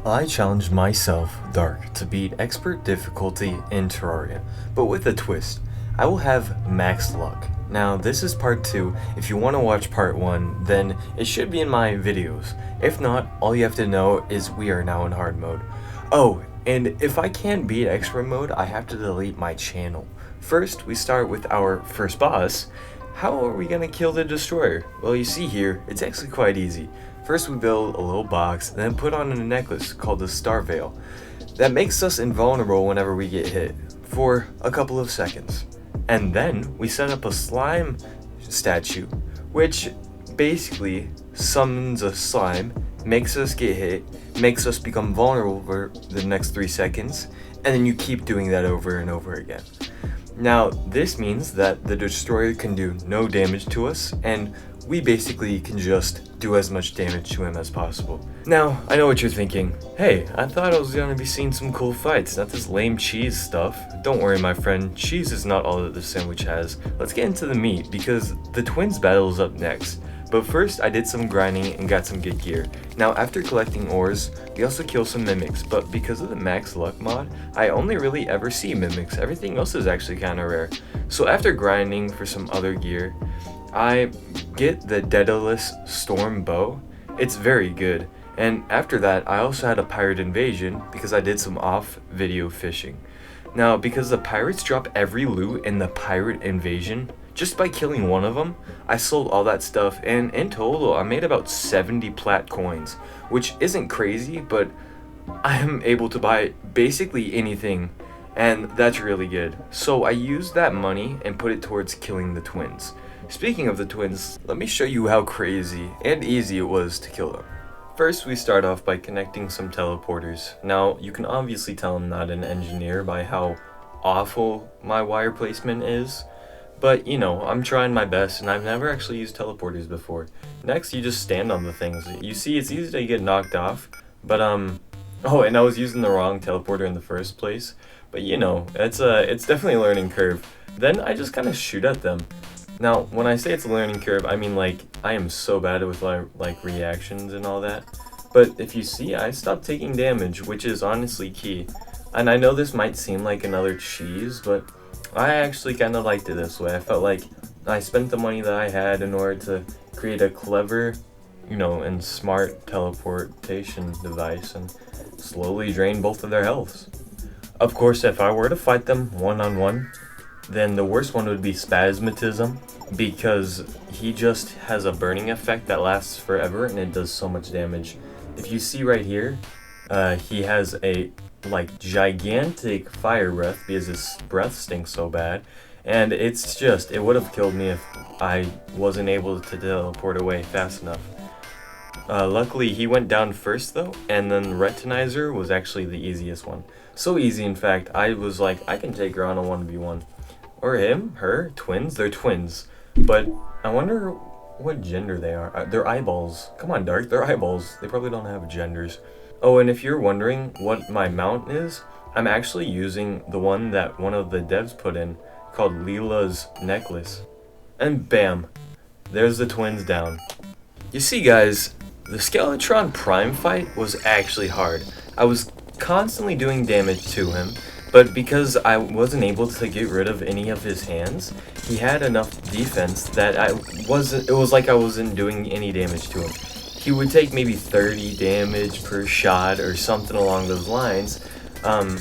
I challenged myself, Dark, to beat expert difficulty in Terraria, but with a twist. I will have max luck. Now, this is part 2. If you want to watch part 1, then it should be in my videos. If not, all you have to know is we are now in hard mode. Oh, and if I can't beat expert mode, I have to delete my channel. First, we start with our first boss. How are we gonna kill the destroyer? Well, you see here, it's actually quite easy. First we build a little box, then put on a necklace called the Star Veil. That makes us invulnerable whenever we get hit, for a couple of seconds. And then we set up a slime statue, which basically summons a slime, makes us get hit, makes us become vulnerable for the next 3 seconds, and then you keep doing that over and over again. Now, this means that the destroyer can do no damage to us, and we basically can just do as much damage to him as possible. Now, I know what you're thinking. Hey, I thought I was gonna be seeing some cool fights, not this lame cheese stuff. Don't worry, my friend, cheese is not all that the sandwich has. Let's get into the meat, because the twins battle is up next. But first, I did some grinding and got some good gear. Now, after collecting ores, we also kill some mimics, but because of the max luck mod, I only really ever see mimics. Everything else is actually kinda rare. So after grinding for some other gear, I get the Daedalus Storm Bow. It's very good. And after that, I also had a pirate invasion because I did some off-video fishing. Now, because the pirates drop every loot in the pirate invasion, just by killing one of them, I sold all that stuff, and in total, I made about 70 plat coins, which isn't crazy, but I am able to buy basically anything, and that's really good. So I used that money and put it towards killing the twins. Speaking of the twins, let me show you how crazy and easy it was to kill them. First, we start off by connecting some teleporters. Now, you can obviously tell I'm not an engineer by how awful my wire placement is. But, you know, I'm trying my best, and I've never actually used teleporters before. Next, you just stand on the things. You see, it's easy to get knocked off, but, oh, and I was using the wrong teleporter in the first place. But, you know, it's definitely a learning curve. Then I just kind of shoot at them. Now, when I say it's a learning curve, I mean, like, I am so bad with, like, reactions and all that. But if you see, I stopped taking damage, which is honestly key. And I know this might seem like another cheese, but I actually kind of liked it this way. I felt like I spent the money that I had in order to create a clever, you know, and smart teleportation device and slowly drain both of their healths. Of course, if I were to fight them one-on-one, then the worst one would be Spasmatism, because he just has a burning effect that lasts forever and it does so much damage. If you see right here, he has a like gigantic fire breath because his breath stinks so bad, and it's just, it would have killed me if I wasn't able to teleport away fast enough. Luckily he went down first though, and then Retinizer was actually the easiest one. So easy, in fact, I was like, I can take her on a 1v1. Or him, her, twins, they're twins. But I wonder what gender they are. They're eyeballs. Come on, Dark, they're eyeballs. They probably don't have genders. Oh, and if you're wondering what my mount is, I'm actually using the one that one of the devs put in, called Leela's Necklace. And bam, there's the twins down. You see, guys, the Skeletron Prime fight was actually hard. I was constantly doing damage to him, but because I wasn't able to get rid of any of his hands, he had enough defense that it was like I wasn't doing any damage to him. He would take maybe 30 damage per shot or something along those lines,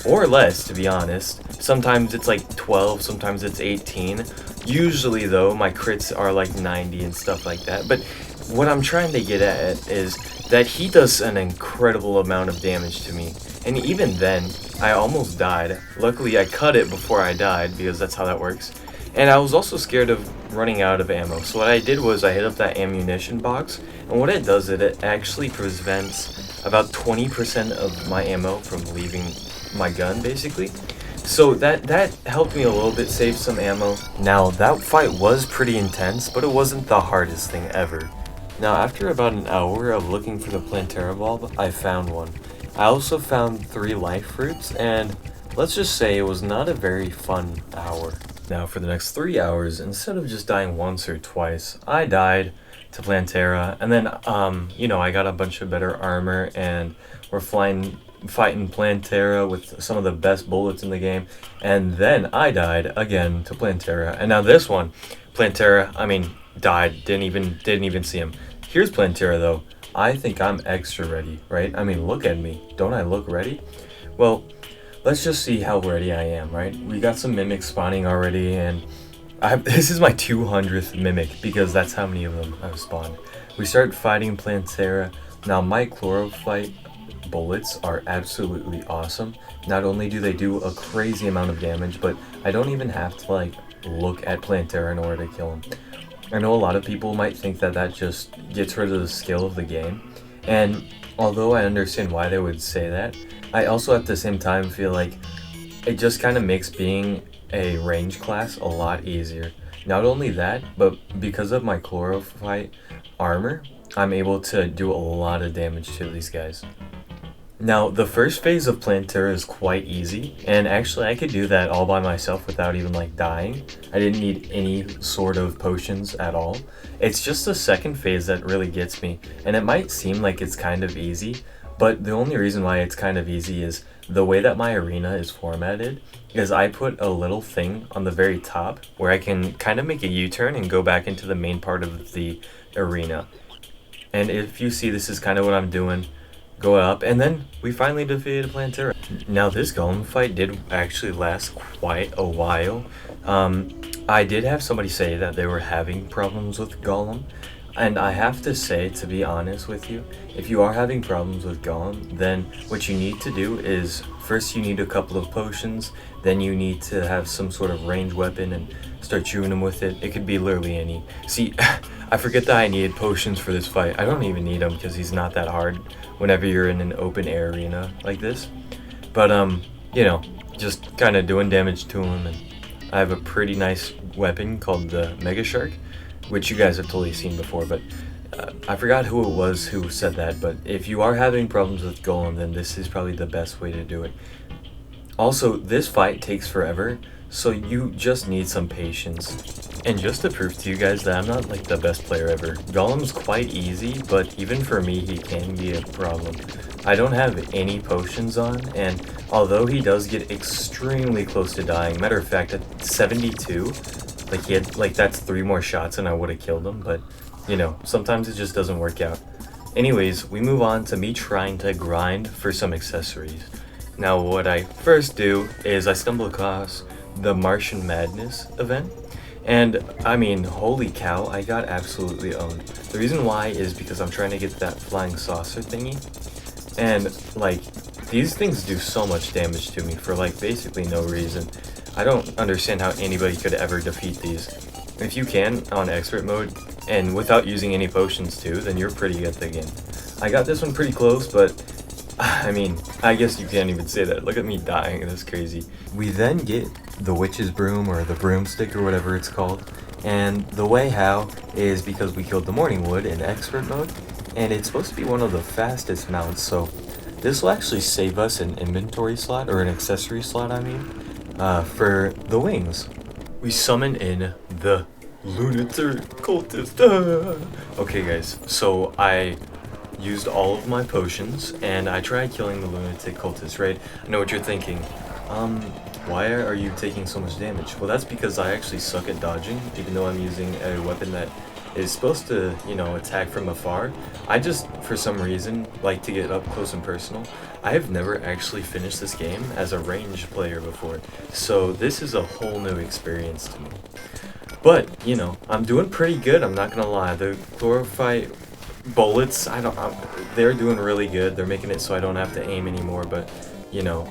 or less, to be honest. Sometimes it's like 12, sometimes it's 18. Usually though, my crits are like 90 and stuff like that. But what I'm trying to get at is that he does an incredible amount of damage to me. And even then, I almost died. Luckily, I cut it before I died, because that's how that works. And I was also scared of running out of ammo. So what I did was I hit up that ammunition box, and what it does is it actually prevents about 20% of my ammo from leaving my gun, basically. So that helped me a little bit save some ammo. Now, that fight was pretty intense, but it wasn't the hardest thing ever. Now, after about an hour of looking for the Plantera bulb, I found one. I also found 3 life fruits, and let's just say it was not a very fun hour. Now, for the next 3 hours, instead of just dying once or twice, I died to Plantera, and then, you know, I got a bunch of better armor, and We're fighting Plantera with some of the best bullets in the game, and then I died again to Plantera, and now this one, Plantera, I mean, died. Didn't even see him. Here's Plantera though. I think I'm extra ready, right? I mean, look at me. Don't I look ready? Well, let's just see how ready I am, right? We got some mimics spawning already, and this is my 200th mimic because that's how many of them I've spawned. We start fighting Plantera. Now my chlorophyte bullets are absolutely awesome. Not only do they do a crazy amount of damage, but I don't even have to like look at Plantera in order to kill him. I know a lot of people might think that that just gets rid of the skill of the game, and although I understand why they would say that, I also at the same time feel like it just kind of makes being a range class a lot easier. Not only that, but because of my chlorophyte armor, I'm able to do a lot of damage to these guys. Now, the first phase of Plantera is quite easy, and actually I could do that all by myself without even like dying. I didn't need any sort of potions at all. It's just the second phase that really gets me, and it might seem like it's kind of easy, but the only reason why it's kind of easy is the way that my arena is formatted is I put a little thing on the very top where I can kind of make a U-turn and go back into the main part of the arena. And if you see, this is kind of what I'm doing. Go up, and then we finally defeated Plantera. Now this Golem fight did actually last quite a while. I did have somebody say that they were having problems with Golem, and I have to say, to be honest with you, if you are having problems with Golem, then what you need to do is, first you need a couple of potions, then you need to have some sort of ranged weapon and start shooting him with it. It could be literally any. See, I forget that I needed potions for this fight. I don't even need them because he's not that hard whenever you're in an open air arena like this. But, you know, just kind of doing damage to him, and I have a pretty nice weapon called the Mega Shark, which you guys have totally seen before, but I forgot who it was who said that, but if you are having problems with Golem, then this is probably the best way to do it. Also, this fight takes forever, so you just need some patience. And just to prove to you guys that I'm not like the best player ever, Golem's quite easy, but even for me he can be a problem. I don't have any potions on, and although he does get extremely close to dying, matter of fact at 72, like he had, like that's 3 more shots and I would have killed him, but you know, sometimes it just doesn't work out. Anyways, we move on to me trying to grind for some accessories. Now what I first do is I stumble across the Martian Madness event, and I mean, holy cow, I got absolutely owned. The reason why is because I'm trying to get that flying saucer thingy, and like these things do so much damage to me for like basically no reason. I don't understand how anybody could ever defeat these. If you can on expert mode and without using any potions too, then you're pretty good at the game. I got this one pretty close, but I mean, I guess you can't even say that. Look at me dying, that's crazy. We then get the witch's broom, or the broomstick, or whatever it's called. And the way how is because we killed the morning wood in expert mode, and it's supposed to be one of the fastest mounts, so this will actually save us an inventory slot, or an accessory slot, I mean, for the wings. We summon in the Lunatic Cultist. Okay guys, so I used all of my potions, and I tried killing the Lunatic Cultist, right? I know what you're thinking. Why are you taking so much damage? Well, that's because I actually suck at dodging, even though I'm using a weapon that is supposed to, you know, attack from afar. I just, for some reason, like to get up close and personal. I have never actually finished this game as a ranged player before, so this is a whole new experience to me. But, you know, I'm doing pretty good, I'm not gonna lie. The chlorophyte bullets, they're doing really good. They're making it so I don't have to aim anymore, but you know,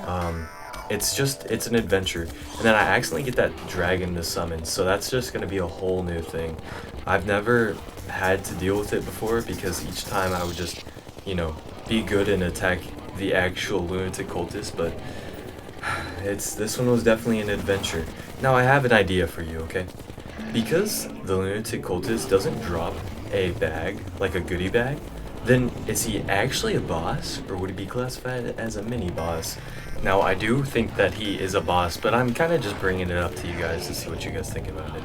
it's an adventure. And then I accidentally get that dragon to summon, so that's just gonna be a whole new thing. I've never had to deal with it before because each time I would just, you know, be good and attack the actual Lunatic Cultist, but this one was definitely an adventure. Now I have an idea for you, okay? Because the Lunatic Cultist doesn't drop a bag, like a goodie bag, then is he actually a boss, or would he be classified as a mini boss? Now I do think that he is a boss, but I'm kind of just bringing it up to you guys to see what you guys think about it.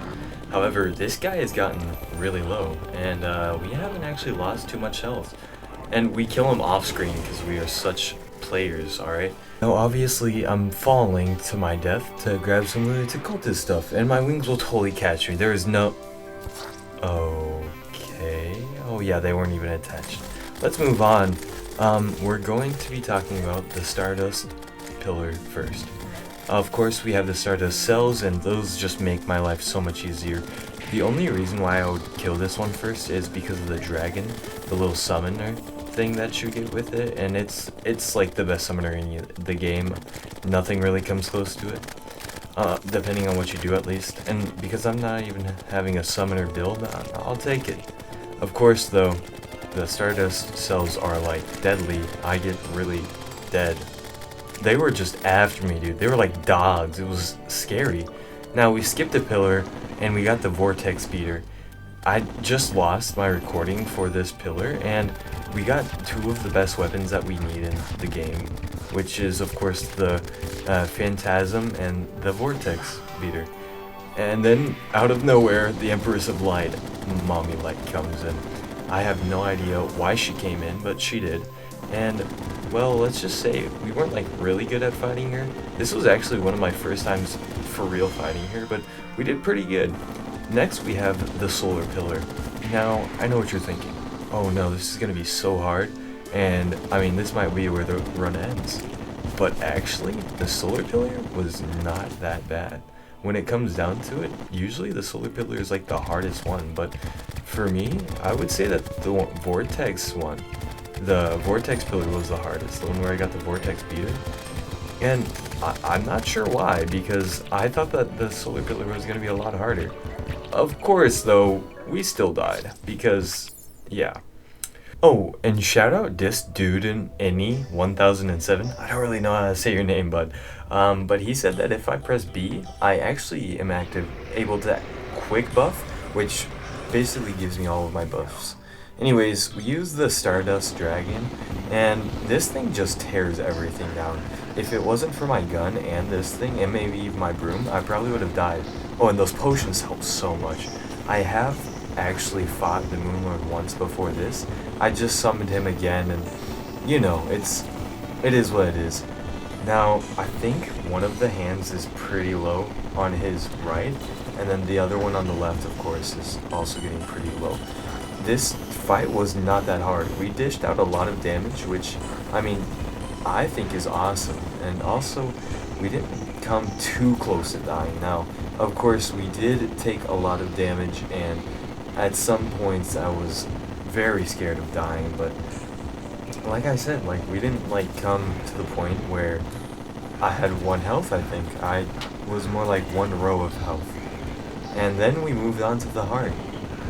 However, this guy has gotten really low, and we haven't actually lost too much health. And we kill him off screen because we are such players, alright? Now obviously I'm falling to my death to grab some Lunatic Cultist stuff, and my wings will totally catch me. There is no... Okay... Oh yeah, they weren't even attached. Let's move on. We're going to be talking about the Stardust pillar first. Of course, we have the Stardust cells, and those just make my life so much easier. The only reason why I would kill this one first is because of the dragon, the little summoner thing that you get with it, and it's like the best summoner in the game. Nothing really comes close to it, depending on what you do at least. And because I'm not even having a summoner build, I'll take it. Of course, though, the Stardust cells are like deadly. I get really dead. They were just after me, dude. They were like dogs. It was scary. Now, we skipped a pillar, and we got the Vortex Beater. I just lost my recording for this pillar, and we got two of the best weapons that we need in the game, which is, of course, the Phantasm and the Vortex Beater. And then, out of nowhere, the Empress of Light, Mommy Light, comes in. I have no idea why she came in, but she did. And, well, let's just say we weren't like really good at fighting her. This was actually one of my first times for real fighting her, but we did pretty good. Next, we have the Solar Pillar. Now, I know what you're thinking. Oh no, this is gonna be so hard. And, I mean, this might be where the run ends. But actually, the Solar Pillar was not that bad. When it comes down to it, usually the Solar Pillar is like the hardest one, but for me, I would say that the Vortex one, the Vortex Pillar was the hardest, the one where I got the Vortex Beater. And I'm not sure why, because I thought that the Solar Pillar was going to be a lot harder. Of course, though, we still died, because, yeah. Oh, and shout out this dude in Any 1007. I don't really know how to say your name, but he said that if I press B, I actually am able to quick buff, which basically gives me all of my buffs. Anyways, we use the Stardust Dragon, and this thing just tears everything down. If it wasn't for my gun and this thing, and maybe even my broom, I probably would have died. Oh, and those potions help so much. I have actually fought the Moonlord once before this. I just summoned him again, and you know, it is what it is. Now, I think one of the hands is pretty low on his right, and then the other one on the left, of course, is also getting pretty low. This fight was not that hard. We dished out a lot of damage, which, I mean, I think is awesome. And also, we didn't come too close to dying. Now, of course, we did take a lot of damage, and at some points I was very scared of dying, but like I said, like, we didn't like come to the point where I had 1 health. I think I was more like 1 row of health. And then we moved on to the heart,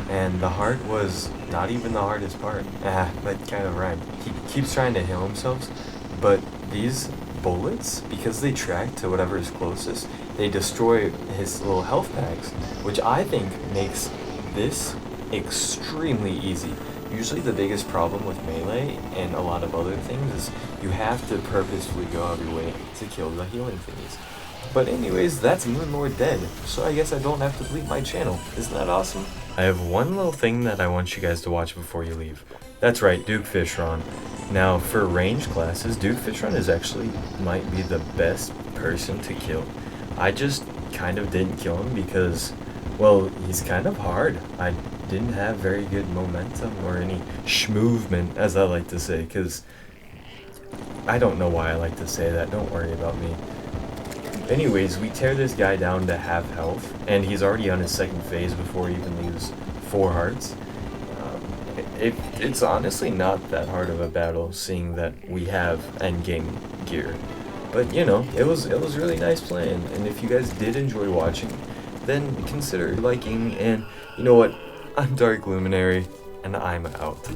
and the heart was not even the hardest part. That kind of rhymed. He keeps trying to heal himself, but these bullets, because they track to whatever is closest, they destroy his little health packs, which I think makes this extremely easy. Usually the biggest problem with melee and a lot of other things is you have to purposefully go out of your way to kill the healing thingies. But anyways, that's Moonlord dead, so I guess I don't have to delete my channel. Isn't that awesome? I have one little thing that I want you guys to watch before you leave. That's right, Duke Fishron. Now, for range classes, Duke Fishron is actually might be the best person to kill. I just kind of didn't kill him because, well, he's kind of hard. I didn't have very good momentum or any schmovement, as I like to say, because I don't know why I like to say that. Don't worry about me. Anyways, we tear this guy down to half health, and he's already on his second phase before he even leaves 4 hearts. It's honestly not that hard of a battle, seeing that we have endgame gear. But you know, it was really nice playing, and if you guys did enjoy watching, then consider liking, and you know what? I'm Dark Luminary, and I'm out.